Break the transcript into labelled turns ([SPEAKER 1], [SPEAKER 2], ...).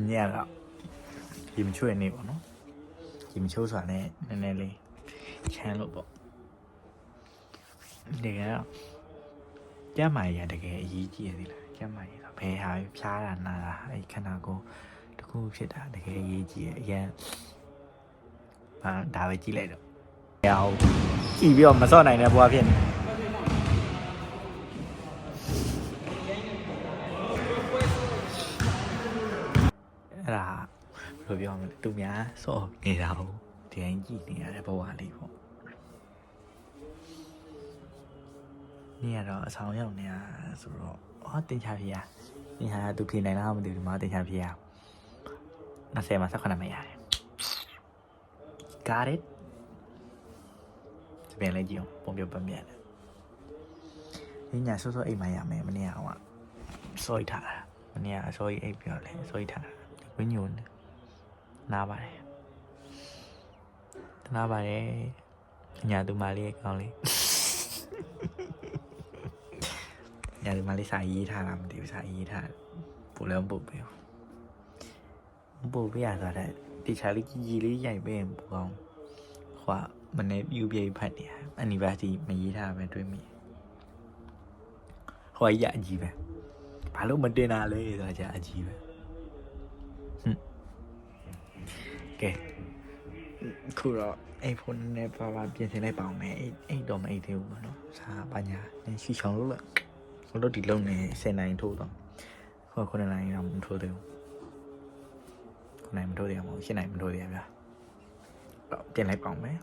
[SPEAKER 1] ညတော့ဒီမချွေနေပေါ့နော်ဒီမချိုးဆိုတာနဲ့နည်းနည်းလေးချမ်းလို့ပေါ့တကယ်တော့ကျမ်းမာရေးတကယ်အရေးကြီးရသေးလားကျမ်းမာရေးဆိုဘယ်ဟာဖြားတာနာတာအဲ့ခန္ဓာကိုယ်တစ်ခုဖြစ်တာတကယ်အရေးကြီးရအရင်ဒါပဲကြည့်လိုက်တော့ရောက်ကြည့်ပြီးတော့မစော့နိုင်တဲ့ဘဝဖြစ်နေအဲ့ဒါဘယ်လိုပြောမလဲသူများစော့နေတာဟုတ်ဒီတိုင်းကြည့်နေရတဲ့ဘဝလေးပေါ့นี่တော့အဆောင်ရောက်နေတာဆိုတော့တင်ချဖြေရတင်ချသူဖြေနိုင်လားမသိဘူးဒီမှာတင်ချဖြေရ20မှာ18မှာရတယ် got it ပြန်လိုက်ကြည့်အောင်ပုံပြပတ်မြန်တယ်ညစောစောအိမ်မှာရမယ်မနေ့ကစောရထားတာမနေ့ကစောရအိပ်ပြောလဲစောရထားတာဝင်းညိုနားပါတယ်နားပါတယ်ညာသူမလေးကောင်းလေးညာဒီမှာလေးစာရေးထားတာမသိဘူးစာရေးထားပို့လည်းပို့ပေးပို့ပေးရဆိုတော့ဒီချာလေးကြီးလေးရိုက်ပေးရင်ပို့ကောင်းဟွာမနေ့ပြူပြေဖတ်နေရ anniversary မရေးထားပဲတွေးမိဟွာရအကြီးပဲဘာလို့မတင်တာလဲဆိုတာကြာအကြီးပဲကဲခုတော့အိမ်ဖုန်းနဲ့ပါပြင်ဆင်လိုက်ပါအောင်မယ်အိမ်တော့မအိမ်သေးဘူးပေါ့နော်စာပညာနဲ့ရှီချောင်းလို့လားဘလို့ဒီလုံးနေ10နိုင်ထိုးတော့ခေါ်9နိုင်တော့မထိုးသေးဘူး9နိုင်မထိုးသေးဘူး10နိုင်မထိုးသေးဘူးဗျာတော့ပြင်လိုက်ပါအောင်မယ်